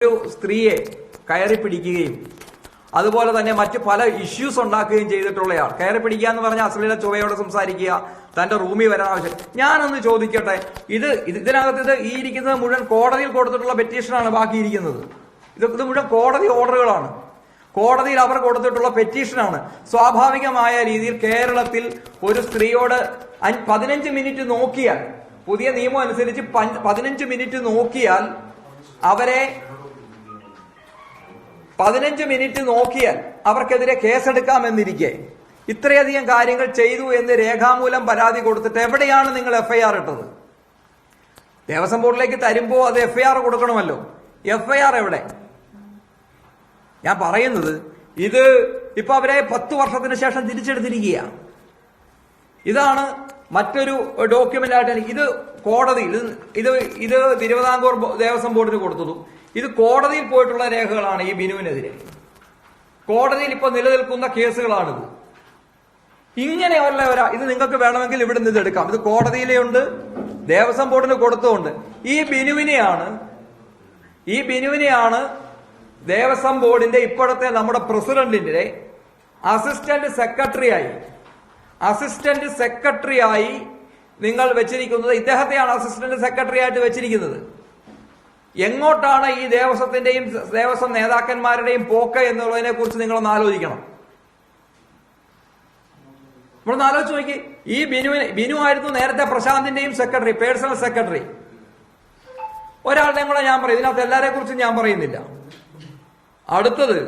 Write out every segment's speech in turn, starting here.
മറ്റൊരു സ്ത്രീയെ കയറി പിടിക്കുകയും അതുപോലെ തന്നെ മറ്റ് പല ഇഷ്യൂസ് ഉണ്ടാക്കുകയും ചെയ്തിട്ടുള്ളയാൾ. കയറി പിടിക്കുക എന്ന് പറഞ്ഞാൽ അശ്ലീല ചൊവ്വയോടെ സംസാരിക്കുക, തന്റെ റൂമിൽ വരാൻ ആവശ്യം. ഞാനൊന്ന് ചോദിക്കട്ടെ, ഇതിനകത്ത് ഈ ഇരിക്കുന്നത് മുഴുവൻ കോടതിയിൽ കൊടുത്തിട്ടുള്ള പെറ്റീഷനാണ്. ബാക്കിയിരിക്കുന്നത് ഇത് മുഴുവൻ കോടതി ഓർഡറുകളാണ്. കോടതിയിൽ അവർ കൊടുത്തിട്ടുള്ള പെറ്റീഷനാണ്. സ്വാഭാവികമായ രീതിയിൽ കേരളത്തിൽ ഒരു സ്ത്രീയോട് 15 മിനിറ്റ് നോക്കിയാൽ, പുതിയ നിയമം അനുസരിച്ച് 15 മിനിറ്റ് നോക്കിയാൽ അവരെ 15 മിനിറ്റ് നോക്കിയാൽ അവർക്കെതിരെ കേസെടുക്കാമെന്നിരിക്കെ ഇത്രയധികം കാര്യങ്ങൾ ചെയ്തു എന്ന് രേഖാമൂലം പരാതി കൊടുത്തിട്ട് എവിടെയാണ് നിങ്ങൾ FIR ഇട്ടത്? ദേവസ്വം ബോർഡിലേക്ക് തരുമ്പോൾ അത് FIR കൊടുക്കണമല്ലോ. FIR എവിടെ? ഞാൻ പറയുന്നത് ഇത് ഇപ്പൊ അവരെ 10 വർഷത്തിന് ശേഷം തിരിച്ചെടുത്തിരിക്കുക. ഇതാണ് മറ്റൊരു ഡോക്യുമെന്റ് ആയിട്ട് ഇത് കോടതിയിൽ ഇത് തിരുവിതാംകൂർ ദേവസ്വം ബോർഡിന് കൊടുത്തതും ഇത് കോടതിയിൽ പോയിട്ടുള്ള രേഖകളാണ്. ഈ ബിനുവിനെതിരെ കോടതിയിൽ ഇപ്പൊ നിലനിൽക്കുന്ന കേസുകളാണിത്. ഇങ്ങനെയുള്ള ഇത് നിങ്ങൾക്ക് വേണമെങ്കിൽ ഇവിടെ നിന്ന് എടുക്കാം. ഇത് കോടതിയിലെ ഉണ്ട്, ദേവസ്വം ബോർഡിന് കൊടുത്തുകൊണ്ട് ഈ ബിനുവിനെയാണ് ദേവസ്വം ബോർഡിന്റെ ഇപ്പോഴത്തെ നമ്മുടെ പ്രസിഡന്റിന്റെ അസിസ്റ്റന്റ് സെക്രട്ടറിയായി നിങ്ങൾ വെച്ചിരിക്കുന്നത്. ഇദ്ദേഹത്തെയാണ് അസിസ്റ്റന്റ് സെക്രട്ടറി ആയിട്ട് വെച്ചിരിക്കുന്നത്. എങ്ങോട്ടാണ് ഈ ദേവസ്വത്തിന്റെയും ദേവസ്വം നേതാക്കന്മാരുടെയും പോക്ക് എന്നുള്ളതിനെ കുറിച്ച് നിങ്ങളൊന്ന് ആലോചിക്കണം. നമ്മളൊന്ന് ആലോചിച്ച് നോക്കി. ഈ ബിനു ആയിരുന്നു നേരത്തെ പ്രശാന്തിന്റെയും സെക്രട്ടറി, പേഴ്സണൽ സെക്രട്ടറി. ഒരാളുടെയും കൂടെ ഞാൻ പറയും, ഇതിനകത്ത് എല്ലാരെ കുറിച്ചും ഞാൻ പറയുന്നില്ല. അടുത്തത്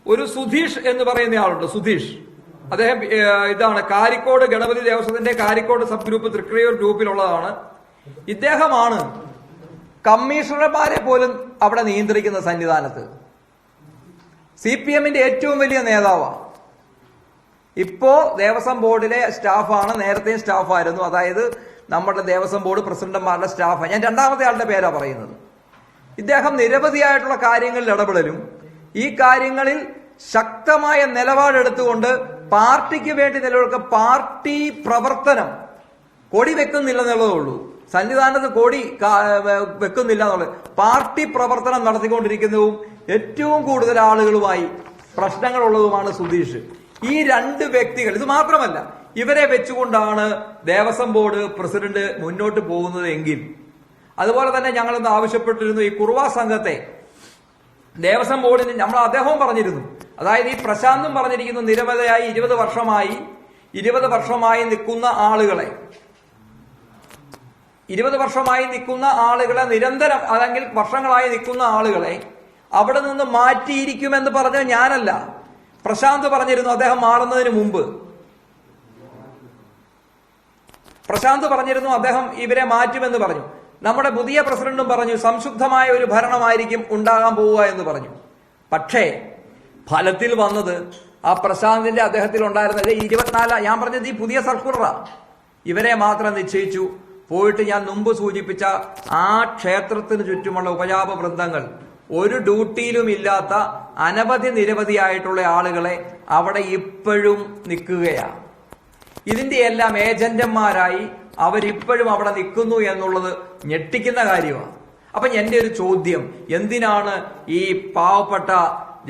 ഒരു സുധീഷ് എന്ന് പറയുന്ന ആളുണ്ട്. സുധീഷ്, അദ്ദേഹം ഇതാണ് കാരിക്കോട് ഗണപതി ദേവസ്വത്തിന്റെ കാരിക്കോട് സബ് ഗ്രൂപ്പ് തൃക്കരിയൂർ ഗ്രൂപ്പിലുള്ളതാണ്. ഇദ്ദേഹമാണ് കമ്മീഷണർമാരെ പോലും അവിടെ നിയന്ത്രിക്കുന്ന സന്നിധാനത്ത്. CPM-ന്റെ ഏറ്റവും വലിയ നേതാവാണ്. ഇപ്പോ ദേവസ്വം ബോർഡിലെ സ്റ്റാഫാണ്, നേരത്തെയും സ്റ്റാഫായിരുന്നു. അതായത് നമ്മുടെ ദേവസ്വം ബോർഡ് പ്രസിഡന്റുമാരുടെ സ്റ്റാഫാണ്. ഞാൻ രണ്ടാമത്തെ ആളുടെ പേരാ പറയുന്നത്. ഇദ്ദേഹം നിരവധിയായിട്ടുള്ള കാര്യങ്ങളിൽ ഇടപെടലും ഈ കാര്യങ്ങളിൽ ശക്തമായ നിലപാടെടുത്തുകൊണ്ട് പാർട്ടിക്ക് വേണ്ടി നിലനിൽക്കുക. പാർട്ടി പ്രവർത്തനം കൊടി വെക്കുന്നില്ലെന്നുള്ളതേ ഉള്ളൂ. സന്നിധാനത്ത് കൊടി വെക്കുന്നില്ല എന്നുള്ളത്. പാർട്ടി പ്രവർത്തനം നടത്തിക്കൊണ്ടിരിക്കുന്നതും ഏറ്റവും കൂടുതൽ ആളുകളുമായി പ്രശ്നങ്ങളുള്ളതുമാണ് സുധീഷ്. ഈ രണ്ട് വ്യക്തികൾ, ഇത് മാത്രമല്ല, ഇവരെ വെച്ചുകൊണ്ടാണ് ദേവസ്വം ബോർഡ് പ്രസിഡന്റ് മുന്നോട്ട് പോകുന്നത് എങ്കിൽ, അതുപോലെ തന്നെ ഞങ്ങളൊന്ന് ആവശ്യപ്പെട്ടിരുന്നു ഈ കുറുവാ സംഘത്തെ ദേവസ്വം ബോർഡിന്. അദ്ദേഹവും പറഞ്ഞിരുന്നു, അതായത് ഈ പ്രശാന്തും പറഞ്ഞിരിക്കുന്നു, നിരവധിയായി 20 വർഷമായി നിൽക്കുന്ന ആളുകളെ നിരന്തരം അല്ലെങ്കിൽ വർഷങ്ങളായി നിൽക്കുന്ന ആളുകളെ അവിടെ നിന്ന് മാറ്റിയിരിക്കുമെന്ന് പറഞ്ഞ ഞാനല്ല, പ്രശാന്ത് പറഞ്ഞിരുന്നു. അദ്ദേഹം മാറുന്നതിന് മുമ്പ് പ്രശാന്ത് പറഞ്ഞിരുന്നു അദ്ദേഹം ഇവരെ മാറ്റുമെന്ന് പറഞ്ഞു. നമ്മുടെ പുതിയ പ്രസിഡന്റും പറഞ്ഞു സംശുദ്ധമായ ഒരു ഭരണമായിരിക്കും ഉണ്ടാകാൻ പോവുക എന്ന് പറഞ്ഞു. പക്ഷേ ഫലത്തിൽ വന്നത് ആ പ്രശാന്തിന്റെ അദ്ദേഹത്തിൽ ഉണ്ടായിരുന്നത് 24, ഞാൻ പറഞ്ഞത് ഈ പുതിയ സർക്കുലറാ. ഇവരെ മാത്രം നിശ്ചയിച്ചു. പോയിട്ട് ഞാൻ മുമ്പ് സൂചിപ്പിച്ച ആ ക്ഷേത്രത്തിന് ചുറ്റുമുള്ള ഉപജാപ വൃന്ദങ്ങൾ, ഒരു ഡ്യൂട്ടിയിലും ഇല്ലാത്ത നിരവധിയായിട്ടുള്ള ആളുകളെ അവിടെ ഇപ്പോഴും നിൽക്കുകയാണ്. ഇതിന്റെ എല്ലാം ഏജന്റന്മാരായി അവരിപ്പോഴും അവിടെ നിൽക്കുന്നു എന്നുള്ളത് ഞെട്ടിക്കുന്ന കാര്യമാണ്. അപ്പൊ എന്റെ ഒരു ചോദ്യം, എന്തിനാണ് ഈ പാവപ്പെട്ട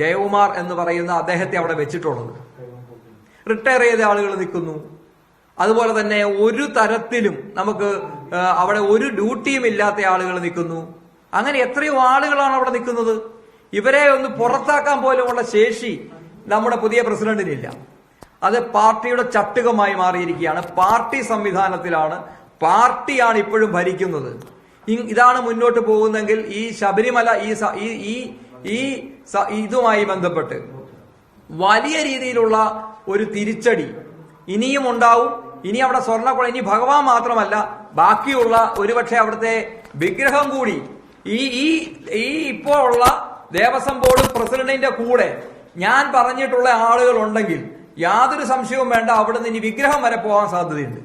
ജയകുമാർ എന്ന് പറയുന്ന അദ്ദേഹത്തെ അവിടെ വെച്ചിട്ടുള്ളത്? റിട്ടയർ ചെയ്ത ആളുകൾ നിൽക്കുന്നു. അതുപോലെ തന്നെ ഒരു തരത്തിലും നമുക്ക് അവിടെ ഒരു ഡ്യൂട്ടിയും ഇല്ലാത്ത ആളുകൾ നിൽക്കുന്നു. അങ്ങനെ എത്രയോ ആളുകളാണ് അവിടെ നിൽക്കുന്നത്. ഇവരെ ഒന്ന് പുറത്താക്കാൻ പോലുമുള്ള ശേഷി നമ്മുടെ പുതിയ പ്രസിഡന്റിനില്ല. അത് പാർട്ടിയുടെ ചട്ടുകമായി മാറിയിരിക്കുകയാണ്. പാർട്ടി സംവിധാനത്തിലാണ്, പാർട്ടിയാണ് ഇപ്പോഴും ഭരിക്കുന്നത്. ഇതാണ് മുന്നോട്ട് പോകുന്നെങ്കിൽ ഈ ശബരിമല ഇതുമായി ബന്ധപ്പെട്ട് വലിയ രീതിയിലുള്ള ഒരു തിരിച്ചടി ഇനിയും ഉണ്ടാവും. ഇനി അവിടെ സ്വർണ്ണക്കുള, ഇനി ഭഗവാൻ മാത്രമല്ല, ബാക്കിയുള്ള ഒരുപക്ഷെ അവിടുത്തെ വിഗ്രഹം കൂടി ഈ ഇപ്പോൾ ഉള്ള ദേവസ്വം ബോർഡ് പ്രസിഡന്റിന്റെ കൂടെ ഞാൻ പറഞ്ഞിട്ടുള്ള ആളുകൾ ഉണ്ടെങ്കിൽ യാതൊരു സംശയവും വേണ്ട, അവിടെ നിന്ന് ഇനി വിഗ്രഹം വരെ പോകാൻ സാധ്യതയുണ്ട്.